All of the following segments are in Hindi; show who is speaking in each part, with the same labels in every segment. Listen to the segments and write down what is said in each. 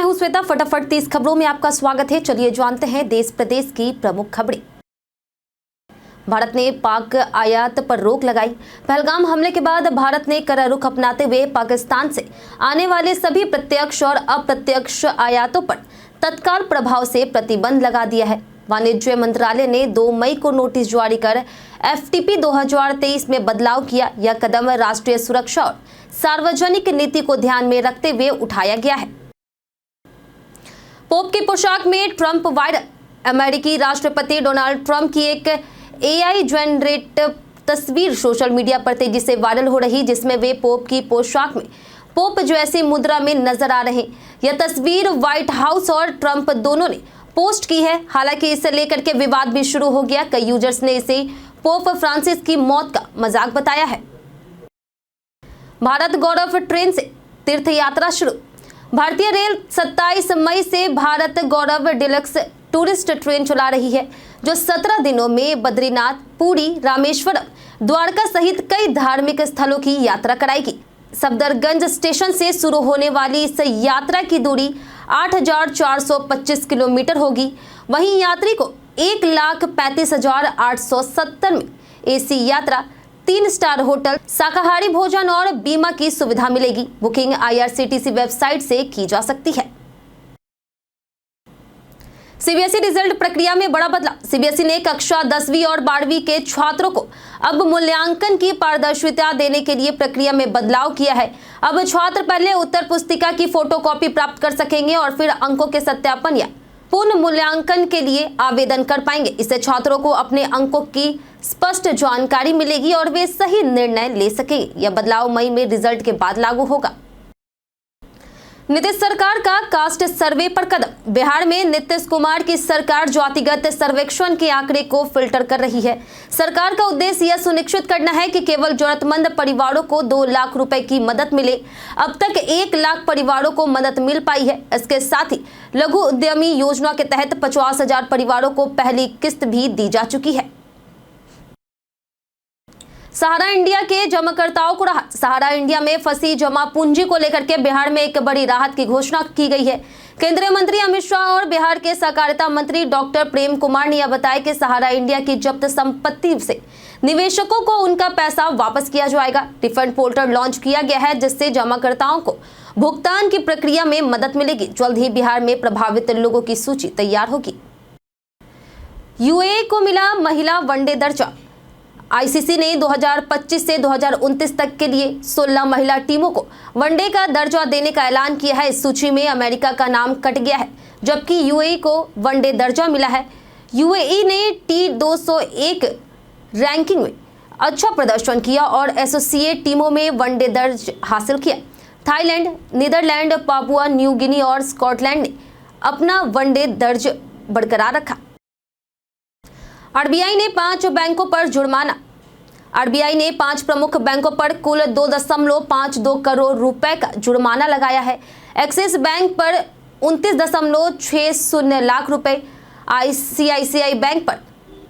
Speaker 1: मैं हूं श्वेता। फटाफट 30 खबरों में आपका स्वागत है। चलिए जानते हैं देश प्रदेश की प्रमुख खबरें। भारत ने पाक आयात पर रोक लगाई। पहलगाम हमले के बाद भारत ने कड़ा रुख अपनाते हुए पाकिस्तान से आने वाले सभी प्रत्यक्ष और अप्रत्यक्ष आयातों पर तत्काल प्रभाव से प्रतिबंध लगा दिया है। वाणिज्य मंत्रालय ने 2 मई को नोटिस जारी कर FTP 2023 में बदलाव किया। यह कदम राष्ट्रीय सुरक्षा और सार्वजनिक नीति को ध्यान में रखते हुए उठाया गया है। पोप की पोशाक में ट्रंप वायरल। अमेरिकी राष्ट्रपति डोनाल्ड ट्रंप की एक AI जनरेट तस्वीर सोशल मीडिया पर तेजी से वायरल हो रही, जिसमें वे पोप की पोशाक में पोप जैसी मुद्रा में नजर आ रहे। यह तस्वीर व्हाइट हाउस और ट्रंप दोनों ने पोस्ट की है। हालांकि इसे लेकर के विवाद भी शुरू हो गया। कई यूजर्स ने इसे पोप फ्रांसिस की मौत का मजाक बताया है। भारत गौरव ट्रेन से तीर्थ यात्रा शुरू। भारतीय रेल 27 मई से भारत गौरव डिलक्स टूरिस्ट ट्रेन चला रही है, जो 17 दिनों में बद्रीनाथ, पुरी, रामेश्वरम, द्वारका सहित कई धार्मिक स्थलों की यात्रा कराएगी। सफदरगंज स्टेशन से शुरू होने वाली इस यात्रा की दूरी 8,425 किलोमीटर होगी। वहीं यात्री को 1,35,870 में AC यात्रा, 3 स्टार होटल, शाकाहारी भोजन और बीमा की सुविधा मिलेगी। बुकिंग IRCTC वेबसाइट से की जा सकती है। CBSE रिजल्ट प्रक्रिया में बड़ा बदलाव। CBSE ने कक्षा 10वीं और 12वीं के छात्रों को अब मूल्यांकन की पारदर्शिता देने के लिए प्रक्रिया में बदलाव किया है। अब छात्र पहले उत्तर पुस्तिका की फोटोकॉपी प्राप्त कर सकेंगे और फिर अंकों के सत्यापन या पुनः मूल्यांकन के लिए आवेदन कर पाएंगे। इससे छात्रों को अपने अंकों की स्पष्ट जानकारी मिलेगी और वे सही निर्णय ले सकेंगे। यह बदलाव मई में रिजल्ट के बाद लागू होगा। नीतीश सरकार का कास्ट सर्वे पर कदम। बिहार में नीतीश कुमार की सरकार जातिगत सर्वेक्षण के आंकड़े को फिल्टर कर रही है। सरकार का उद्देश्य यह सुनिश्चित करना है कि केवल जरूरतमंद परिवारों को 2 लाख रुपए की मदद मिले। अब तक 1 लाख परिवारों को मदद मिल पाई है। इसके साथ ही लघु उद्यमी योजना के तहत 50,000 परिवारों को पहली किस्त भी दी जा चुकी है। सहारा इंडिया के जमाकर्ताओं को राहत। सहारा इंडिया में फंसी जमा पूंजी को लेकर के बिहार में एक बड़ी राहत की घोषणा की गई है। केंद्रीय मंत्री अमित शाह और बिहार के सहकारिता मंत्री डॉक्टर प्रेम कुमार ने यह बताया कि सहारा इंडिया की जब्त संपत्ति से निवेशकों को उनका पैसा वापस किया जाएगा। रिफंड पोर्टल लॉन्च किया गया है, जिससे जमाकर्ताओं को भुगतान की प्रक्रिया में मदद मिलेगी। जल्द ही बिहार में प्रभावित लोगों की सूची तैयार होगी। UAE को मिला महिला वनडे दर्जा। ICC ने 2025 से 2029 तक के लिए 16 महिला टीमों को वनडे का दर्जा देने का ऐलान किया है। इस सूची में अमेरिका का नाम कट गया है, जबकि UAE को वनडे दर्जा मिला है। UAE ने T201 रैंकिंग में अच्छा प्रदर्शन किया और एसोसिएट टीमों में वनडे दर्ज हासिल किया। Thailand, Netherlands, Papua New Guinea और स्कॉटलैंड ने अपना वनडे दर्ज बरकरार रखा। RBI ने 5 बैंकों पर जुर्माना। RBI ने 5 प्रमुख बैंकों पर कुल 2.52 करोड़ रुपए का जुर्माना लगाया है। एक्सिस बैंक पर 29.60 लाख रुपए, ICICI बैंक पर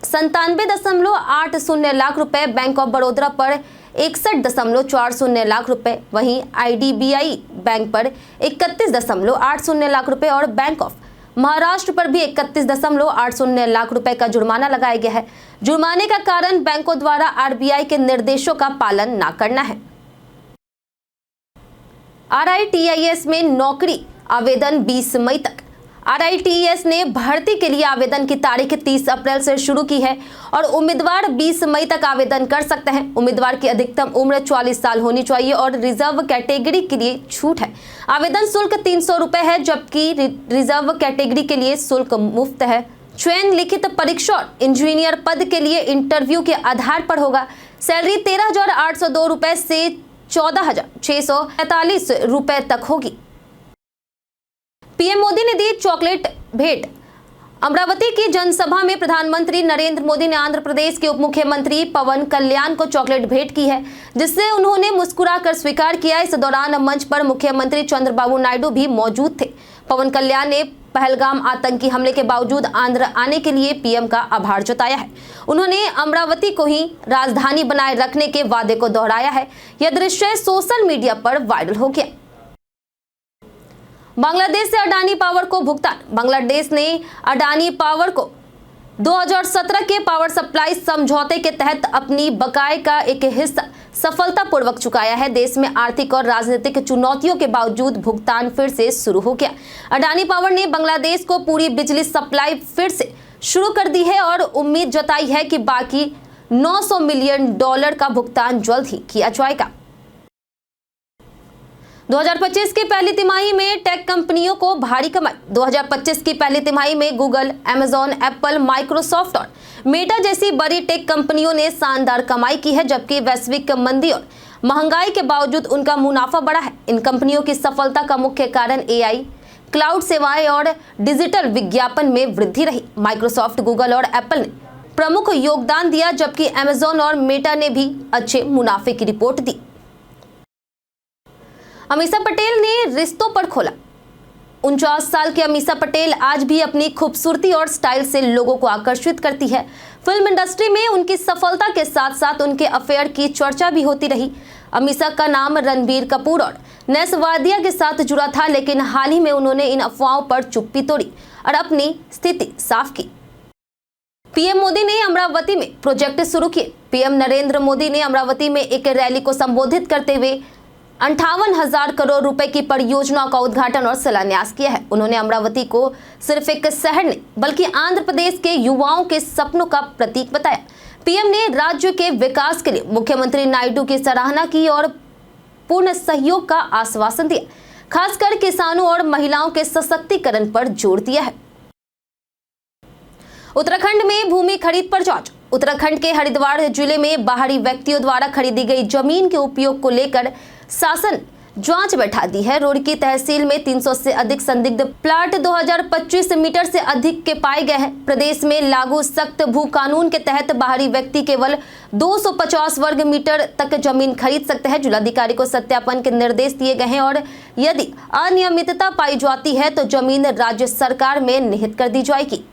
Speaker 1: 97.80 लाख रुपए, बैंक ऑफ बड़ौदा पर 61.40 लाख रुपए, वहीं IDBI बैंक पर 31.80 लाख रुपए और बैंक ऑफ महाराष्ट्र पर भी 31.80 लाख रुपए का जुर्माना लगाया गया है। जुर्माने का कारण बैंकों द्वारा RBI के निर्देशों का पालन न करना है। RITES में नौकरी आवेदन 20 मई तक। RITES ने भर्ती के लिए आवेदन की तारीख 30 अप्रैल से शुरू की है और उम्मीदवार 20 मई तक आवेदन कर सकते हैं। उम्मीदवार की अधिकतम उम्र 40 साल होनी चाहिए और रिजर्व कैटेगरी के लिए छूट है। आवेदन शुल्क 300 रुपए है, जबकि रिजर्व कैटेगरी के लिए शुल्क मुफ्त है। चयन लिखित परीक्षा और इंजीनियर पद के लिए इंटरव्यू के आधार पर होगा। सैलरी 13,802 रुपए से 14,645 रुपए तक होगी। PM मोदी ने दी चॉकलेट भेंट। अमरावती की जनसभा में प्रधानमंत्री नरेंद्र मोदी ने आंध्र प्रदेश के उप मुख्यमंत्री पवन कल्याण को चॉकलेट भेंट की है, जिससे उन्होंने मुस्कुराकर स्वीकार किया। इस दौरान मंच पर मुख्यमंत्री चंद्रबाबू नायडू भी मौजूद थे। पवन कल्याण ने पहलगाम आतंकी हमले के बावजूद आंध्र आने के लिए PM का आभार जताया है। उन्होंने अमरावती को ही राजधानी बनाए रखने के वादे को दोहराया है। यह दृश्य सोशल मीडिया पर वायरल हो गया। बांग्लादेश से अडानी पावर को भुगतान। बांग्लादेश ने अडानी पावर को 2017 के पावर सप्लाई समझौते के तहत अपनी बकाये का एक हिस्सा सफलतापूर्वक चुकाया है। देश में आर्थिक और राजनीतिक चुनौतियों के बावजूद भुगतान फिर से शुरू हो गया। अडानी पावर ने बांग्लादेश को पूरी बिजली सप्लाई फिर से शुरू कर दी है और उम्मीद जताई है कि बाकी $900 मिलियन का भुगतान जल्द ही किया जाएगा। 2025 की पहली तिमाही में टेक कंपनियों को भारी कमाई। 2025 की पहली तिमाही में गूगल, अमेजॉन, एप्पल, माइक्रोसॉफ्ट और मेटा जैसी बड़ी टेक कंपनियों ने शानदार कमाई की है, जबकि वैश्विक मंदी और महंगाई के बावजूद उनका मुनाफा बढ़ा है। इन कंपनियों की सफलता का मुख्य कारण एआई, क्लाउड सेवाएं और डिजिटल विज्ञापन में वृद्धि रही। माइक्रोसॉफ्ट, गूगल और एप्पल ने प्रमुख योगदान दिया, जबकि अमेजॉन और मेटा ने भी अच्छे मुनाफे की रिपोर्ट दी। अमीषा पटेल ने रिश्तों पर खोला। 49 साल की अमीषा पटेल आज भी अपनी खूबसूरती और स्टाइल से लोगों को आकर्षित करती है। फिल्म इंडस्ट्री में उनकी सफलता के साथ साथ उनके अफेयर की चर्चा भी होती रही। अमीषा का नाम रणबीर कपूर और नेस वादिया के साथ जुड़ा था, लेकिन हाल ही में उन्होंने इन अफवाहों पर चुप्पी तोड़ी और अपनी स्थिति साफ की। पीएम मोदी ने अमरावती में प्रोजेक्ट शुरू किए। पीएम नरेंद्र मोदी ने अमरावती में एक रैली को संबोधित करते हुए 58,000 करोड़ रुपए की परियोजनाओं का उद्घाटन और शिलान्यास किया है। उन्होंने अमरावती को सिर्फ एक शहर नहीं बल्कि आंध्र प्रदेश के युवाओं के सपनों का प्रतीक बताया। पीएम ने राज्य के विकास के लिए मुख्यमंत्री नायडू की सराहना की और पूर्ण सहयोग का आश्वासन दिया। खासकर किसानों और महिलाओं के सशक्तिकरण पर जोर दिया है। उत्तराखंड में भूमि खरीद पर जांच। उत्तराखंड के हरिद्वार जिले में बाहरी व्यक्तियों द्वारा खरीदी गई जमीन के उपयोग को लेकर शासन जांच बैठा दी है। रुड़की तहसील में 300 से अधिक संदिग्ध प्लाट 2025 मीटर से अधिक के पाए गए हैं। प्रदेश में लागू सख्त भू कानून के तहत बाहरी व्यक्ति केवल 250 वर्ग मीटर तक जमीन खरीद सकते हैं। जिलाधिकारी को सत्यापन के निर्देश दिए गए हैं और यदि अनियमितता पाई जाती है तो जमीन राज्य सरकार में निहित कर दी जाएगी।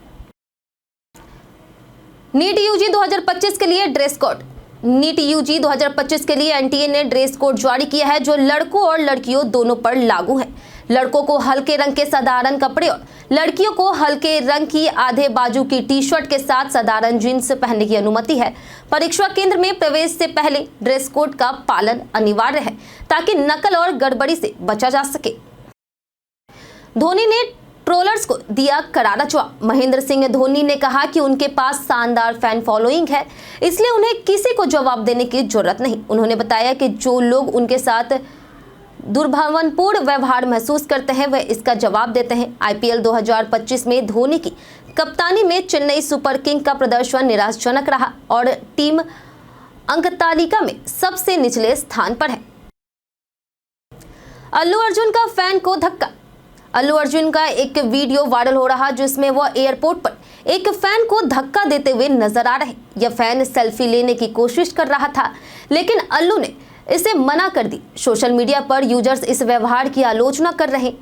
Speaker 1: नीट यूजी 2025 के लिए ड्रेस कोड। नीट यूजी 2025 के लिए एनटीए ने ड्रेस कोड जारी किया है, जो लड़कों और लड़कियों दोनों पर लागू है। लड़कों को हल्के रंग के साधारण कपड़े और लड़कियों को हल्के रंग की आधे बाजू की टी शर्ट के साथ साधारण जींस पहनने की अनुमति है। परीक्षा केंद्र में प्रवेश से पहले ड्रेस कोड का पालन अनिवार्य है ताकि नकल और गड़बड़ी से बचा जा सके। धोनी ने ट्रोलर्स को दिया करारा जवाब। महेंद्र सिंह धोनी ने कहा कि उनके पास शानदार फैन फॉलोइंग है, इसलिए उन्हें किसी को जवाब देने की जरूरत नहीं। उन्होंने बताया कि जो लोग उनके साथ दुर्भावनापूर्ण व्यवहार महसूस करते हैं वह इसका जवाब देते हैं। आईपीएल 2025 में धोनी की कप्तानी में चेन्नई सुपर किंग का प्रदर्शन निराशाजनक रहा और टीम अंक तालिका में सबसे निचले स्थान पर है। अल्लू अर्जुन का फैन को धक्का। अल्लू अर्जुन का एक वीडियो वायरल हो रहा जिसमें वह एयरपोर्ट पर एक फैन को धक्का देते हुए नजर आ रहे। यह फैन सेल्फी लेने की कोशिश कर रहा था, लेकिन अल्लू ने इसे मना कर दी। सोशल मीडिया पर यूजर्स इस व्यवहार की आलोचना कर रहे।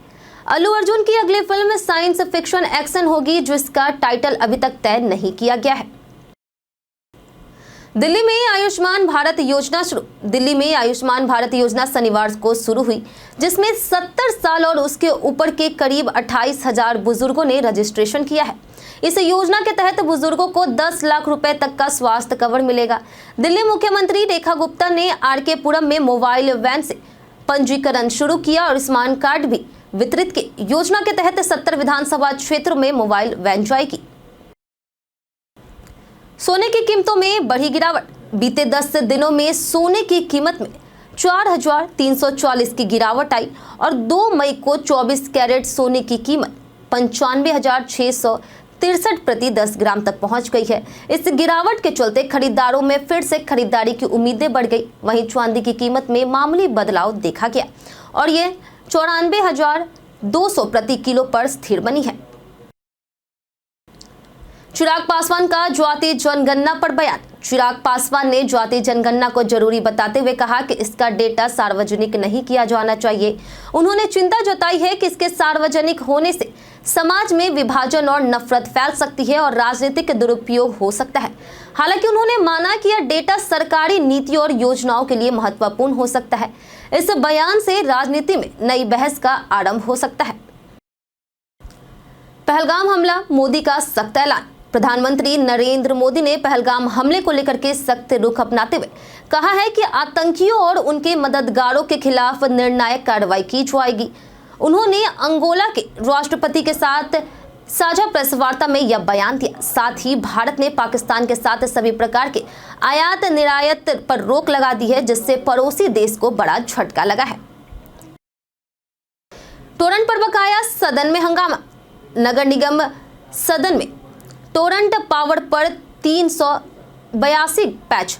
Speaker 1: अल्लू अर्जुन की अगली फिल्म साइंस फिक्शन एक्शन होगी, जिसका टाइटल अभी तक तय नहीं किया गया है। दिल्ली में आयुष्मान भारत योजना शुरू। दिल्ली में आयुष्मान भारत योजना शनिवार को शुरू हुई, जिसमें 70 साल और उसके ऊपर के करीब 28,000 बुजुर्गों ने रजिस्ट्रेशन किया है। इस योजना के तहत बुजुर्गों को 10 लाख रुपए तक का स्वास्थ्य कवर मिलेगा। दिल्ली मुख्यमंत्री रेखा गुप्ता ने आरके पुरम में मोबाइल वैन से पंजीकरण शुरू किया और आयुष्मान कार्ड भी वितरित किए। योजना के तहत 70 विधानसभा क्षेत्रों में मोबाइल वैन जाएगी। सोने की कीमतों में बढ़ी गिरावट। बीते 10 दिनों में सोने की कीमत में 4,340 की गिरावट आई और 2 मई को 24 कैरेट सोने की कीमत 95,663 प्रति 10 ग्राम तक पहुंच गई है। इस गिरावट के चलते खरीदारों में फिर से खरीदारी की उम्मीदें बढ़ गई। वहीं चांदी की कीमत में मामूली बदलाव देखा गया और ये 94,200 प्रति किलो पर स्थिर बनी है। चिराग पासवान का जाति जनगणना पर बयान। चिराग पासवान ने जाति जनगणना को जरूरी बताते हुए कहा कि इसका डेटा सार्वजनिक नहीं किया जाना चाहिए। उन्होंने चिंता जताई है कि इसके सार्वजनिक होने से समाज में विभाजन और नफरत फैल सकती है और राजनीतिक दुरुपयोग हो सकता है। हालांकि उन्होंने माना कि यह डेटा सरकारी नीतियों और योजनाओं के लिए महत्वपूर्ण हो सकता है। इस बयान से राजनीति में नई बहस का आरंभ हो सकता है। पहलगाम हमला, मोदी का सख्त ऐलान। प्रधानमंत्री नरेंद्र मोदी ने पहलगाम हमले को लेकर के सख्त रुख अपनाते हुए कहा है कि आतंकियों और उनके मददगारों के खिलाफ निर्णायक कार्रवाई की जाएगी। उन्होंने अंगोला के राष्ट्रपति के साथ साझा प्रेस वार्ता में यह बयान दिया। साथ ही भारत ने पाकिस्तान के साथ सभी प्रकार के आयात निर्यात पर रोक लगा दी है, जिससे पड़ोसी देश को बड़ा झटका लगा है। टोरंट पर बकाया सदन में हंगामा। नगर निगम सदन में टोरंट पावर पर 382 पैच।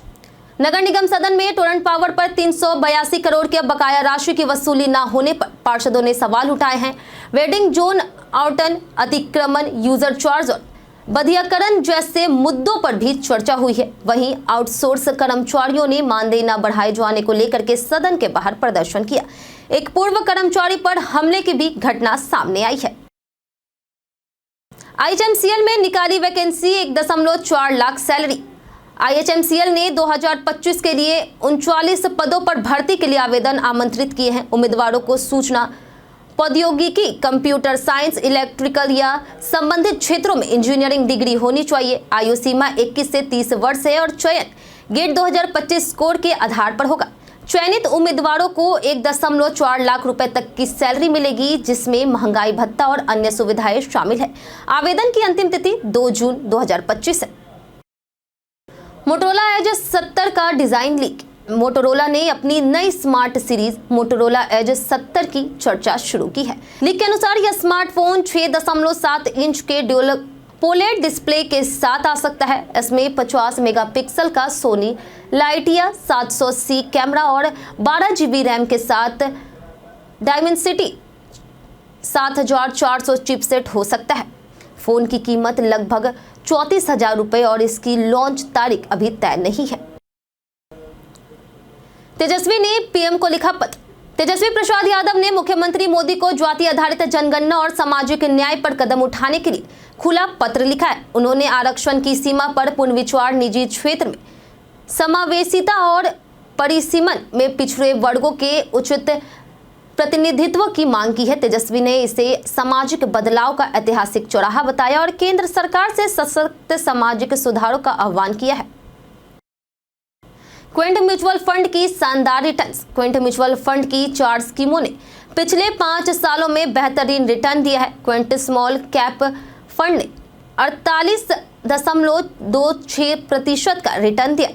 Speaker 1: नगर निगम सदन में टोरंट पावर पर 382 करोड़ के बकाया राशि की वसूली न होने पर पार्षदों ने सवाल उठाए हैं। वेडिंग जोन आवंटन, अतिक्रमण, यूजर चार्ज और बधियाकरण जैसे मुद्दों पर भी चर्चा हुई है। वहीं आउटसोर्स कर्मचारियों ने मानदेय न बढ़ाए जाने को लेकर के सदन के बाहर प्रदर्शन किया। एक पूर्व कर्मचारी पर हमले की भी घटना सामने आई है। IHMCL में निकाली वैकेंसी, 1.4 लाख सैलरी। IHMCL ने 2025 के लिए 39 पदों पर भर्ती के लिए आवेदन आमंत्रित किए हैं। उम्मीदवारों को सूचना प्रौद्योगिकी, कंप्यूटर साइंस, इलेक्ट्रिकल या संबंधित क्षेत्रों में इंजीनियरिंग डिग्री होनी चाहिए। आयु सीमा 21 से 30 वर्ष है और चयन गेट 2025 स्कोर के आधार पर होगा। चयनित उम्मीदवारों को 1.4 लाख रुपए तक की सैलरी मिलेगी, जिसमें महंगाई भत्ता और अन्य सुविधाएं शामिल है। आवेदन की अंतिम तिथि 2 जून 2025 है। मोटोरोला एज 70 का डिजाइन लीक। मोटोरोला ने अपनी नई स्मार्ट सीरीज मोटोरोला एज 70 की चर्चा शुरू की है। लीक के अनुसार यह स्मार्टफोन 6.7 इंच के ड्यूल पोलेड डिस्प्ले के साथ आ सकता है। इसमें 50 मेगापिक्सल का सोनी लाइटिया 700C कैमरा और 12 GB रैम के साथ डायमेंसिटी 7400 चिपसेट हो सकता है। फोन की कीमत लगभग 34,000 रुपए और इसकी लॉन्च तारीख अभी तय नहीं है। तेजस्वी ने पीएम को लिखा पत्र। तेजस्वी प्रसाद यादव ने मुख्यमंत्री मोदी को जाति आधारित जनगणना और सामाजिक न्याय पर कदम उठाने के लिए खुला पत्र लिखा है। उन्होंने आरक्षण की सीमा पर पुनर्विचार, निजी क्षेत्र में समावेशिता और परिसीमन में पिछड़े वर्गों के उचित प्रतिनिधित्व की मांग की है। तेजस्वी ने इसे सामाजिक बदलाव का ऐतिहासिक चौराहा बताया और केंद्र सरकार से सशक्त सामाजिक सुधारों का आह्वान किया है। क्वेंट म्यूचुअल फंड की शानदार रिटर्न्स। क्वेंट म्यूचुअल फंड की 4 स्कीमों ने पिछले 5 सालों में बेहतरीन रिटर्न दिया है। क्वेंट स्मॉल कैप फंड ने 48.26% का रिटर्न दिया,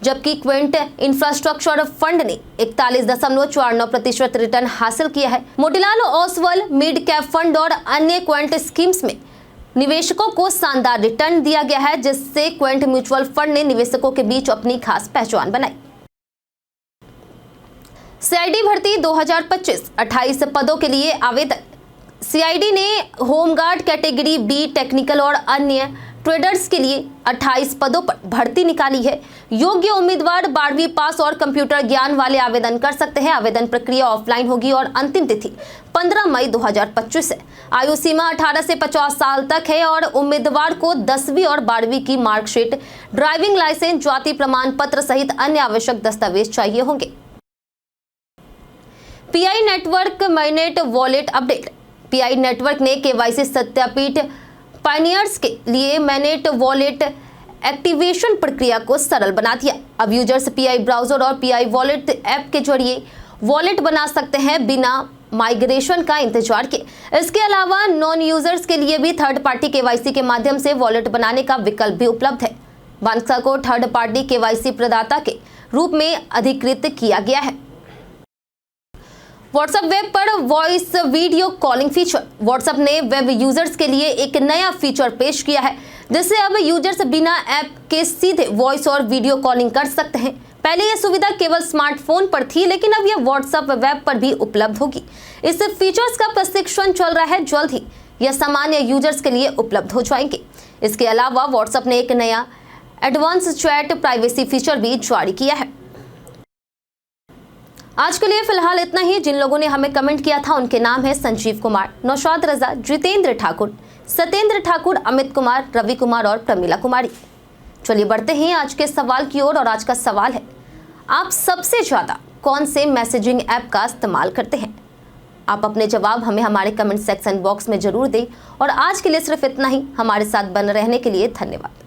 Speaker 1: जबकि क्वेंट इंफ्रास्ट्रक्चर फंड ने 41.49% रिटर्न हासिल किया है। Motilal Oswal mid cap fund और अन्य क्वेंट स्कीम्स में निवेशकों को शानदार रिटर्न दिया गया है, जिससे क्वेंट म्यूचुअल फंड ने निवेशकों के बीच अपनी खास पहचान बनाई। CID भर्ती 2025, 28 पदों के लिए आवेदन। CID ने होमगार्ड कैटेगरी B, टेक्निकल और अन्य ट्रेडर्स के लिए 28 पदों पर भर्ती निकाली है। योग्य उम्मीदवार 12वीं पास और कंप्यूटर ज्ञान वाले आवेदन कर सकते हैं। आवेदन प्रक्रिया ऑफलाइन होगी और अंतिम तिथि 15 मई 2025 है। आयु सीमा 18 से 50 साल तक है और उम्मीदवार को 10वीं और 12वीं की मार्कशीट, ड्राइविंग लाइसेंस, जाति प्रमाण पत्र सहित अन्य आवश्यक दस्तावेज चाहिए होंगे। PI network MANET wallet update. PI network ने KYC सत्यापित पायनियर्स के लिए मैनेट वॉलेट एक्टिवेशन प्रक्रिया को सरल बना दिया। अब यूजर्स PI ब्राउजर और PI वॉलेट ऐप के जरिए वॉलेट बना सकते हैं बिना माइग्रेशन का इंतजार किए। इसके अलावा नॉन यूजर्स के लिए भी थर्ड पार्टी KYC के माध्यम से वॉलेट बनाने का विकल्प भी उपलब्ध है। बांसा को थर्ड पार्टी KYC प्रदाता के रूप में अधिकृत किया गया है। व्हाट्सएप वेब पर voice video calling feature. WhatsApp ने वेब यूजर्स के लिए एक नया फीचर पेश किया है, जिससे अब यूजर्स बिना ऐप के सीधे वॉइस और वीडियो कॉलिंग कर सकते हैं। पहले यह सुविधा केवल स्मार्टफोन पर थी, लेकिन अब यह व्हाट्सएप वेब पर भी उपलब्ध होगी। इस फीचर्स का प्रशिक्षण चल रहा है, जल्द ही यह सामान्य यूजर्स के लिए उपलब्ध हो जाएंगे। इसके अलावा व्हाट्सएप ने एक नया एडवांस चैट प्राइवेसी फीचर भी जारी किया है। आज के लिए फिलहाल इतना ही। जिन लोगों ने हमें कमेंट किया था उनके नाम है संजीव कुमार, नौशाद रजा, जितेंद्र ठाकुर, सत्येंद्र ठाकुर, अमित कुमार, रवि कुमार और प्रमिला कुमारी। चलिए बढ़ते हैं आज के सवाल की ओर। और आज का सवाल है, आप सबसे ज्यादा कौन से मैसेजिंग ऐप का इस्तेमाल करते हैं? आप अपने जवाब हमें हमारे कमेंट सेक्शन बॉक्स में जरूर दें। और आज के लिए सिर्फ इतना ही। हमारे साथ बने रहने के लिए धन्यवाद।